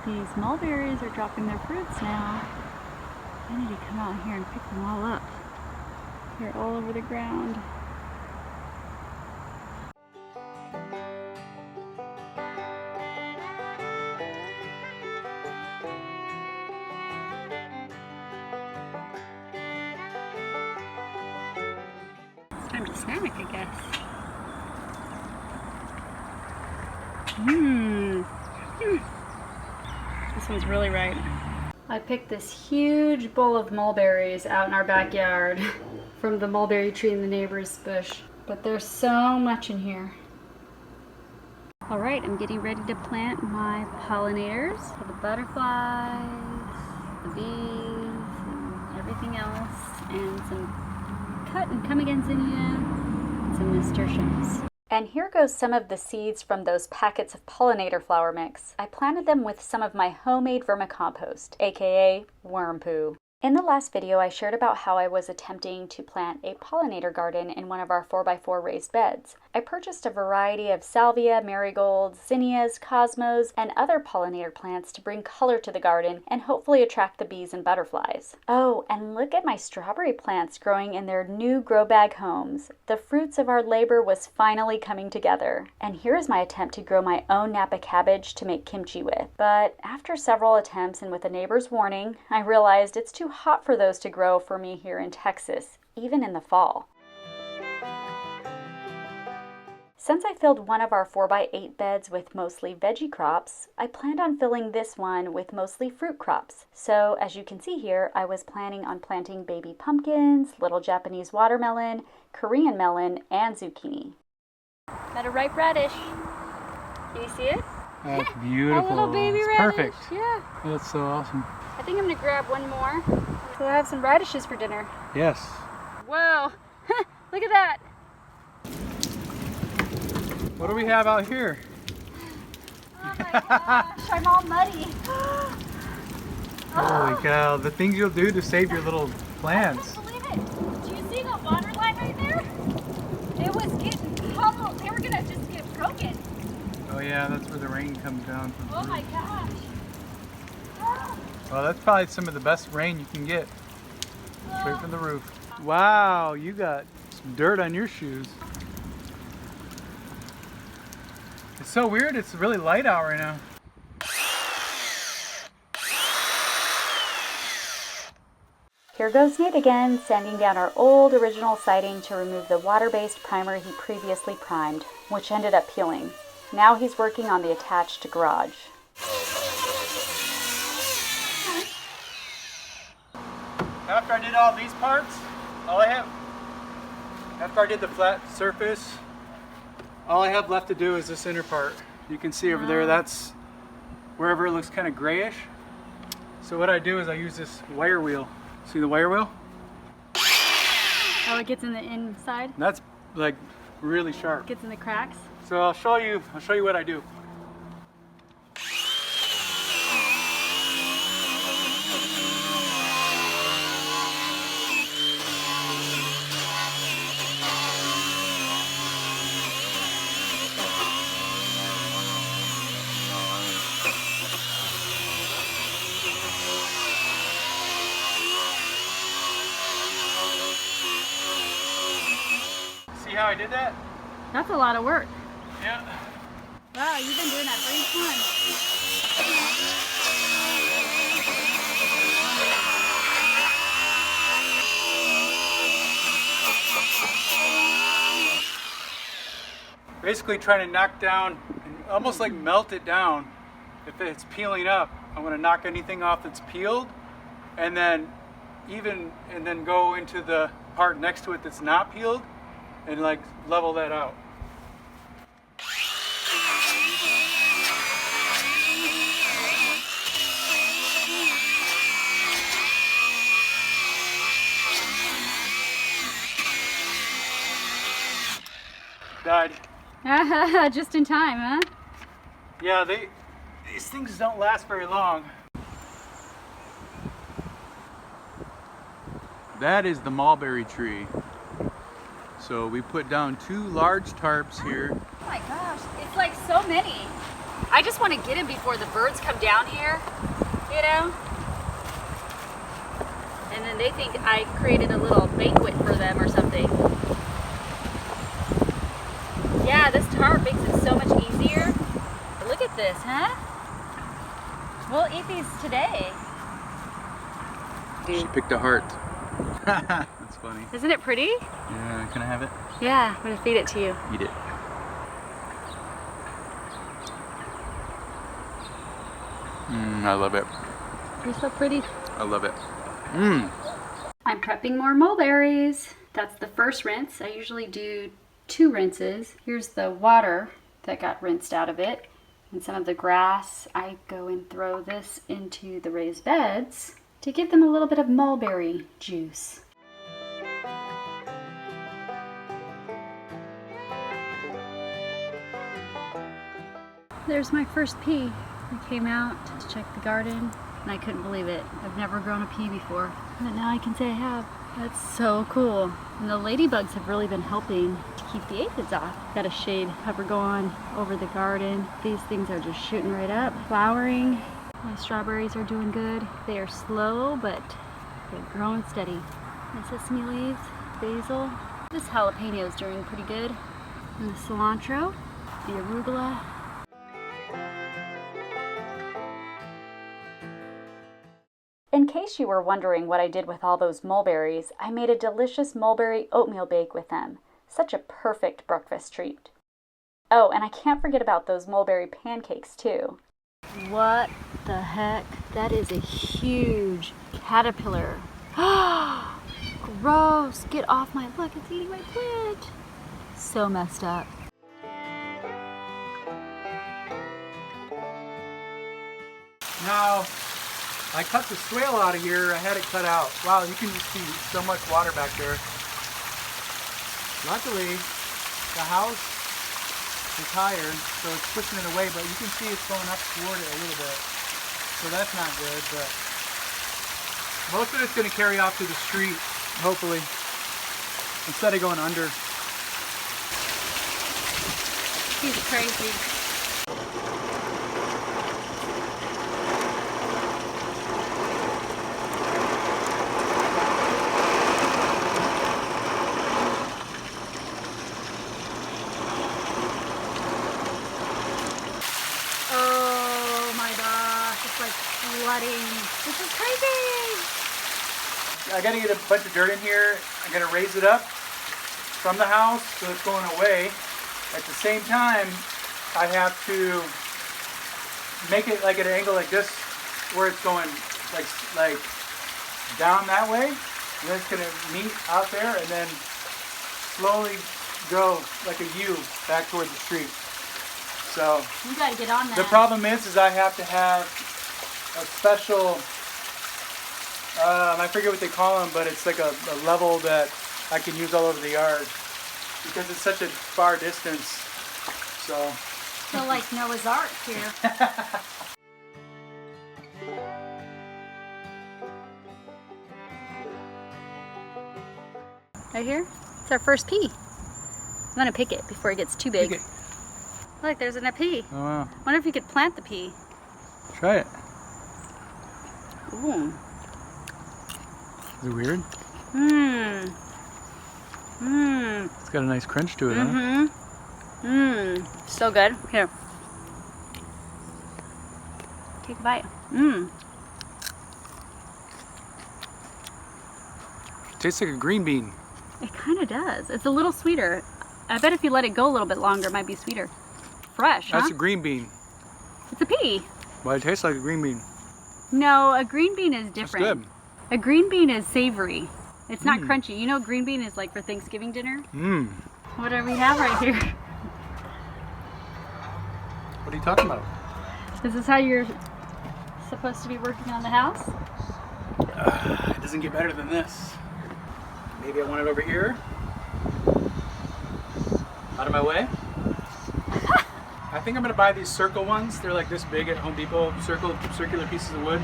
These mulberries are dropping their fruits now. I need to come out here and pick them all up. They're all over the ground. It's time to snack, I guess. This one's really ripe. I picked this huge bowl of mulberries out in our backyard from the mulberry tree in the neighbor's bush. But there's so much in here. All right, I'm getting ready to plant my pollinators for the butterflies, the bees, and everything else, and some cut and come again zinnia, and some nasturtiums. And here goes some of the seeds from those packets of pollinator flower mix. I planted them with some of my homemade vermicompost, aka worm poo. In the last video, I shared about how I was attempting to plant a pollinator garden in one of our 4x4 raised beds. I purchased a variety of salvia, marigolds, zinnias, cosmos, and other pollinator plants to bring color to the garden and hopefully attract the bees and butterflies. Oh, and look at my strawberry plants growing in their new grow bag homes. The fruits of our labor was finally coming together. And here is my attempt to grow my own Napa cabbage to make kimchi with. But after several attempts and with a neighbor's warning, I realized it's too hot for those to grow for me here in Texas, even in the fall. Since I filled one of our 4x8 beds with mostly veggie crops, I planned on filling this one with mostly fruit crops. So as you can see here, I was planning on planting baby pumpkins, little Japanese watermelon, Korean melon, and zucchini. Got a ripe radish. Can you see it? That's beautiful. A little baby it's radish. Perfect. Yeah. That's so awesome. I think I'm gonna grab one more. So I'll have some radishes for dinner. Yes. Whoa, look at that. What do we have out here? Oh my gosh, I'm all muddy. Holy cow, the things you'll do to save your little plants. I couldn't believe it. Do you see the water line right there? It was getting pummeled. They were gonna just get broken. Oh yeah, that's where the rain comes down from. Oh my gosh. Well, that's probably some of the best rain you can get. Straight from the roof. Wow, you got some dirt on your shoes. It's so weird, it's really light out right now. Here goes Nate again, sanding down our old original siding to remove the water-based primer he previously primed, which ended up peeling. Now he's working on the attached garage. After I did all these parts, after I did the flat surface, all I have left to do is this inner part. You can see over there, that's wherever it looks kind of grayish. So what I do is I use this wire wheel. See the wire wheel? Oh, it gets in the inside? That's like really sharp. Gets in the cracks? So I'll show you what I do. See how I did that? That's a lot of work. Yeah. Wow, you've been doing that for each one. Basically trying to knock down and almost like melt it down. If it's peeling up, I want to knock anything off that's peeled, and then go into the part next to it that's not peeled and like level that out. Died. Just in time, huh? Yeah, these things don't last very long. That is the mulberry tree. So we put down 2 large tarps here. Oh my gosh, it's like so many. I just want to get them before the birds come down here, you know? And then they think I created a little banquet for them or something. Yeah, this tarp makes it so much easier. Look at this, huh? We'll eat these today. She picked a heart. That's funny. Isn't it pretty? Yeah, can I have it? Yeah, I'm gonna feed it to you. Eat it. I love it. You're so pretty. I love it. I'm prepping more mulberries. That's the first rinse. I usually do 2 rinses. Here's the water that got rinsed out of it. And some of the grass. I go and throw this into the raised beds to give them a little bit of mulberry juice. There's my first pea. I came out to check the garden and I couldn't believe it. I've never grown a pea before, but now I can say I have. That's so cool. And the ladybugs have really been helping to keep the aphids off. Got a shade cover going over the garden. These things are just shooting right up, flowering. My strawberries are doing good. They are slow, but they're growing steady. My sesame leaves, basil. This jalapeno is doing pretty good. And the cilantro, the arugula. In case you were wondering what I did with all those mulberries, I made a delicious mulberry oatmeal bake with them. Such a perfect breakfast treat. Oh, and I can't forget about those mulberry pancakes too. What the heck? That is a huge caterpillar. Gross! Get off my, look, it's eating my plant. So messed up. Now, I cut the swale out of here. I had it cut out. Wow, you can just see so much water back there. Luckily, the house is higher, so it's pushing it away, but you can see it's going up toward it a little bit. So that's not good, but most of it's going to carry off to the street, hopefully, instead of going under. He's crazy. This is crazy! I gotta get a bunch of dirt in here. I gotta raise it up from the house so it's going away. At the same time, I have to make it like at an angle like this, where it's going like down that way. And then it's gonna meet out there and then slowly go like a U back toward the street. So you gotta get on that. The problem is I have to have a special, I forget what they call them, but it's like a level that I can use all over the yard because it's such a far distance. So like Noah's Ark here. Right here, it's our first pea. I'm gonna pick it before it gets too big. Pick it. Look, there's a pea. Oh wow. Wonder if you could plant the pea. Try it. Ooh. Is it weird? Mmm. Mmm. It's got a nice crunch to it, huh? Mm-hmm. Mmm. So good. Here. Take a bite. Mmm. Tastes like a green bean. It kind of does. It's a little sweeter. I bet if you let it go a little bit longer, it might be sweeter. Fresh, huh? That's a green bean. It's a pea. Well, it tastes like a green bean. No, a green bean is different. That's good. A green bean is savory. It's not crunchy. You know green bean is like for Thanksgiving dinner? Mmm. What do we have right here? What are you talking about? Is this how you're supposed to be working on the house? It doesn't get better than this. Maybe I want it over here. Out of my way. I think I'm gonna buy these circle ones. They're like this big at Home Depot, circular pieces of wood.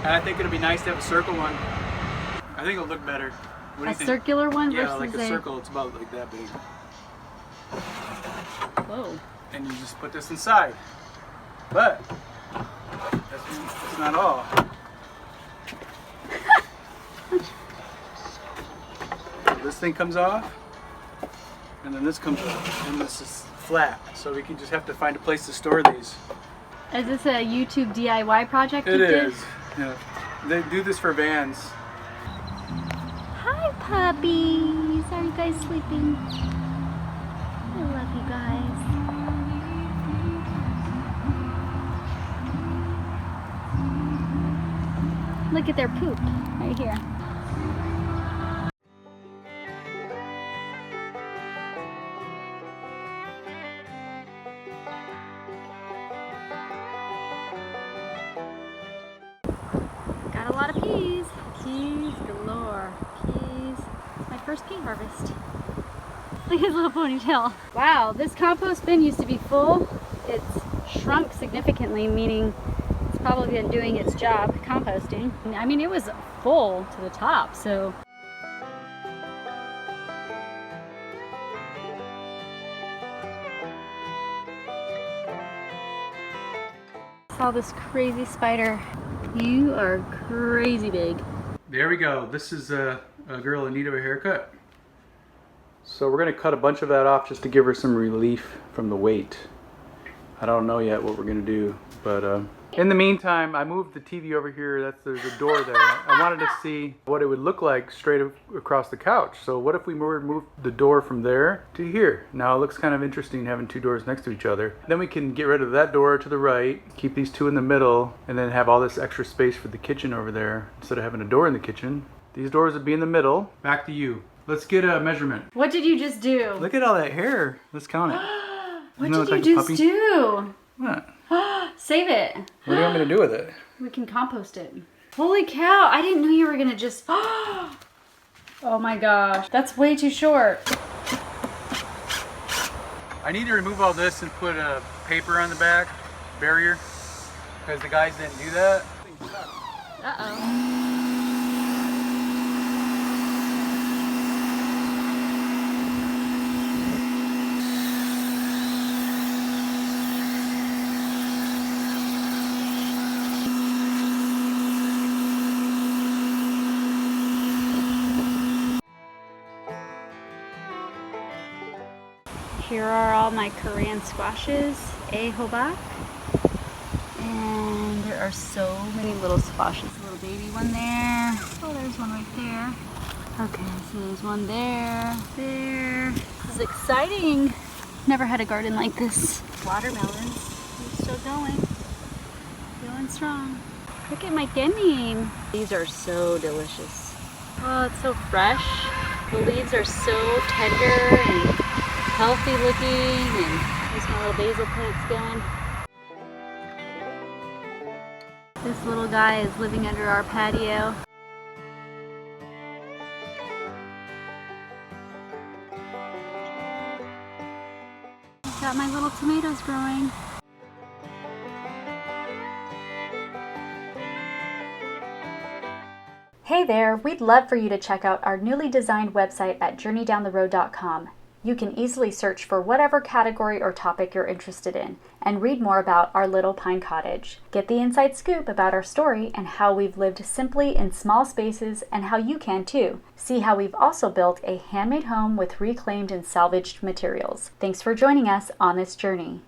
And I think it'll be nice to have a circle one. I think it'll look better. What do you think? Circular one versus like a circle. It's about like that big. Whoa. and you just put this inside. But that's not all. This thing comes off, and then this comes off, and this is flat, so we can just have to find a place to store these. Is this a YouTube DIY project It you did? is. Yeah. They do this for vans. Hi puppies! Are you guys sleeping? I love you guys. Look at their poop right here. Got a lot of peas. Peas galore. Peas. It's my first pea harvest. Look at his little ponytail. Wow, this compost bin used to be full. It's shrunk significantly, meaning it's probably been doing its job composting. I mean, it was full to the top, so. Saw this crazy spider. You are crazy big. There we go. This is a girl in need of a haircut. So we're going to cut a bunch of that off just to give her some relief from the weight. I don't know yet what we're going to do, but in the meantime, I moved the TV over here. There's a door there. I wanted to see what it would look like straight across the couch. So what if we moved the door from there to here? Now it looks kind of interesting having two doors next to each other. Then we can get rid of that door to the right, keep these two in the middle, and then have all this extra space for the kitchen over there instead of having a door in the kitchen. These doors would be in the middle. Back to you. Let's get a measurement. What did you just do? Look at all that hair. Let's count it. What Doesn't it did look you like a just puppy? do? What? Save it. What do you want me to do with it? We can compost it. Holy cow, I didn't know you were gonna just... Oh my gosh, that's way too short. I need to remove all this and put a paper on the back, barrier, because the guys didn't do that. Uh-oh. Here are all my Korean squashes, hobak. And there are so many little squashes. A little baby one there. Oh, there's one right there. Okay, so there's one there, there. This is exciting. Never had a garden like this. Watermelons, they're still going. Going strong. Look at my denim. These are so delicious. Oh, it's so fresh. The leaves are so tender and healthy looking, and there's my little basil plants going. This little guy is living under our patio. I've got my little tomatoes growing. Hey there, we'd love for you to check out our newly designed website at journeydowntheroad.com. You can easily search for whatever category or topic you're interested in and read more about our little pine cottage. Get the inside scoop about our story and how we've lived simply in small spaces and how you can too. See how we've also built a handmade home with reclaimed and salvaged materials. Thanks for joining us on this journey.